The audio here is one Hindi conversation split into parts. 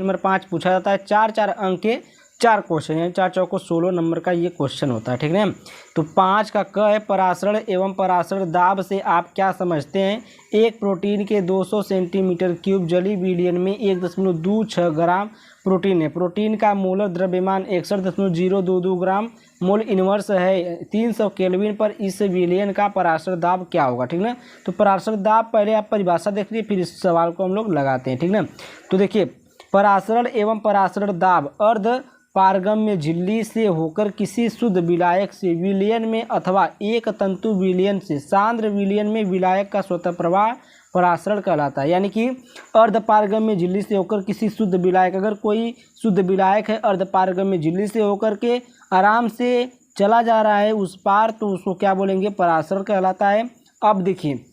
नंबर 5 पूछा जाता है। 4 अंक के 4 क्वेश्चन, यानी 4 चौको 16 नंबर का ये क्वेश्चन होता है, ठीक है। तो 5 का क है, परासरण एवं परासरण दाब से आप क्या समझते हैं? एक प्रोटीन के 200 सेंटीमीटर क्यूब जलीय विलयन में 1.26 ग्राम प्रोटीन है। प्रोटीन का मोलर द्रव्यमान 61.022 ग्राम मोल इनवर्स है। 300 केल्विन पर इस विलयन का परासरण दाब क्या होगा, ठीक ना। तो परासरण दाब पहले आप परिभाषा देख लीजिए, फिर इस सवाल को हम लोग लगाते हैं, ठीक ना। तो देखिए, परासरण एवं परासरण दाब अर्ध पारगम्य झिल्ली से होकर किसी शुद्ध विलायक से विलयन में अथवा एक तंतु विलयन से सांद्र विलयन में विलायक का स्वतः प्रवाह परासरण कहलाता है। यानी कि अर्ध पारगम्य झिल्ली से होकर किसी शुद्ध विलायक, अगर कोई शुद्ध विलायक है अर्ध पारगम्य झिल्ली से होकर के आराम से चला जा रहा है उस पार, तो उसको क्या बोलेंगे? परासरण कहलाता है। अब देखिए,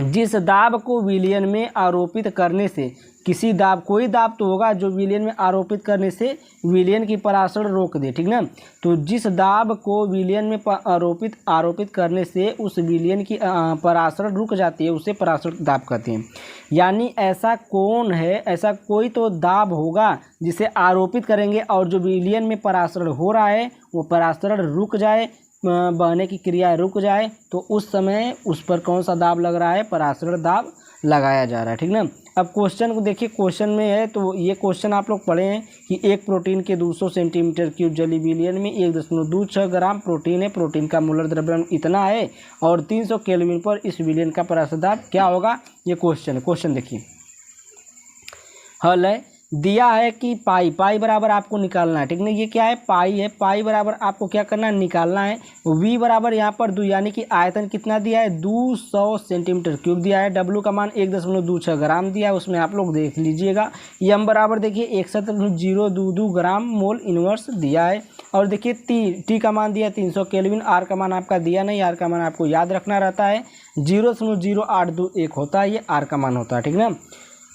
जिस दाब को विलयन में आरोपित करने से किसी दाब, कोई दाब तो होगा जो विलयन में आरोपित करने से विलयन की परासरण रोक दे, ठीक ना। तो जिस दाब को विलयन में आरोपित करने से उस विलयन की परासरण रुक जाती है उसे परासरण दाब कहते हैं। यानी ऐसा कौन है, ऐसा कोई तो दाब होगा जिसे आरोपित करेंगे और जो विलयन में परासरण हो रहा है वो परासरण रुक जाए, बहने की क्रिया रुक जाए, तो उस समय उस पर कौन सा दाब लग रहा है? परासरण दाब लगाया जा रहा है, ठीक ना। अब क्वेश्चन को देखिए, क्वेश्चन में है, तो ये क्वेश्चन आप लोग पढ़े हैं कि एक प्रोटीन के 200 सेंटीमीटर क्यूब जलीय विलयन में 1.26 ग्राम प्रोटीन है। प्रोटीन का मोलर द्रव्यमान इतना है और 300 केल्विन पर इस विलयन का परासरण दाब क्या होगा? ये क्वेश्चन है। क्वेश्चन देखिए, हल है, दिया है कि पाई बराबर आपको निकालना है, ठीक ना। ये क्या है? पाई है। पाई बराबर आपको क्या करना है? निकालना है। वी बराबर यहाँ पर 2, यानी कि आयतन कितना दिया है? 200 सेंटीमीटर क्यूब दिया है। डब्ल्यू का मान 1.26 ग्राम दिया है, उसमें आप लोग देख लीजिएगा। एम बराबर देखिए 61.022 ग्राम मोल इनवर्स दिया है। और देखिए टी का मान दिया 300 केल्विन। आर का मान आपका दिया नहीं, आर का मान आपको याद रखना रहता है, 0.0821 होता है, ये आर का मान होता है, ठीक ना।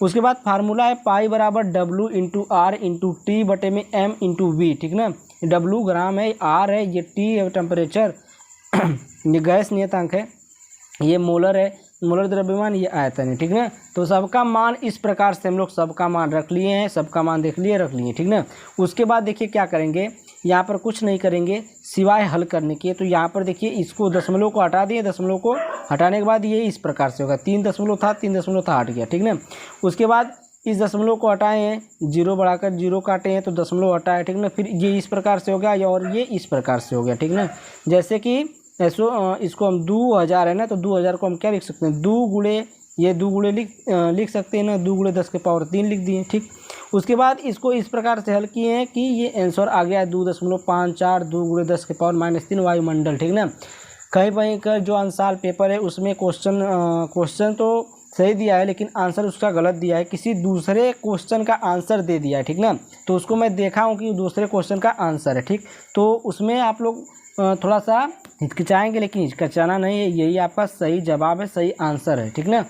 उसके बाद फार्मूला है पाई बराबर W into R into T बटे में एम इंटू वी, ठीक ना। डब्ल्यू ग्राम है, आर है, ये टी है टेम्परेचर, ये गैस नियतांक है, ये मोलर है, मोलर द्रव्यमान, ये आयतन है, ठीक ना। तो सबका मान इस प्रकार से हम लोग सबका मान रख लिए हैं, सबका मान देख लिए, रख लिए, ठीक ना। उसके बाद देखिए क्या करेंगे, यहाँ पर कुछ नहीं करेंगे सिवाय हल करने के। तो यहाँ पर देखिए इसको दशमलव को हटा दिए, दशमलव को हटाने के बाद ये इस प्रकार से होगा, 3 दशमलव था, 3 दशमलव था, हट गया, ठीक ना। उसके बाद इस दशमलव को हटाए हैं, 0 बढ़ाकर 0 काटे हैं तो दशमलव हटाए, ठीक ना। फिर ये इस प्रकार से हो गया और ये इस प्रकार से हो गया, ठीक ना। जैसे कि इसको हम 2000 है ना, तो 2000 को हम क्या लिख सकते हैं? 2 गुणे, ये 2 गुणे लिख सकते हैं ना, 2 गुणे 10 के पावर 3 लिख दिए, ठीक। उसके बाद इसको इस प्रकार से हल किए हैं कि ये आंसर आ गया 2.54, 2 गुणे 10 के पावर -3 वायुमंडल, ठीक ना। कहीं कहीं का जो अंशाल पेपर है उसमें क्वेश्चन तो सही दिया है लेकिन आंसर उसका गलत दिया है, किसी दूसरे क्वेश्चन का आंसर दे दिया है, ठीक ना। तो उसको मैं देखा हूँ कि दूसरे क्वेश्चन का आंसर है, ठीक। तो उसमें आप लोग थोड़ा सा हिचकिचाएंगे, लेकिन हिचकिचाना नहीं है, यही आपका सही जवाब है, सही आंसर है, ठीक ना।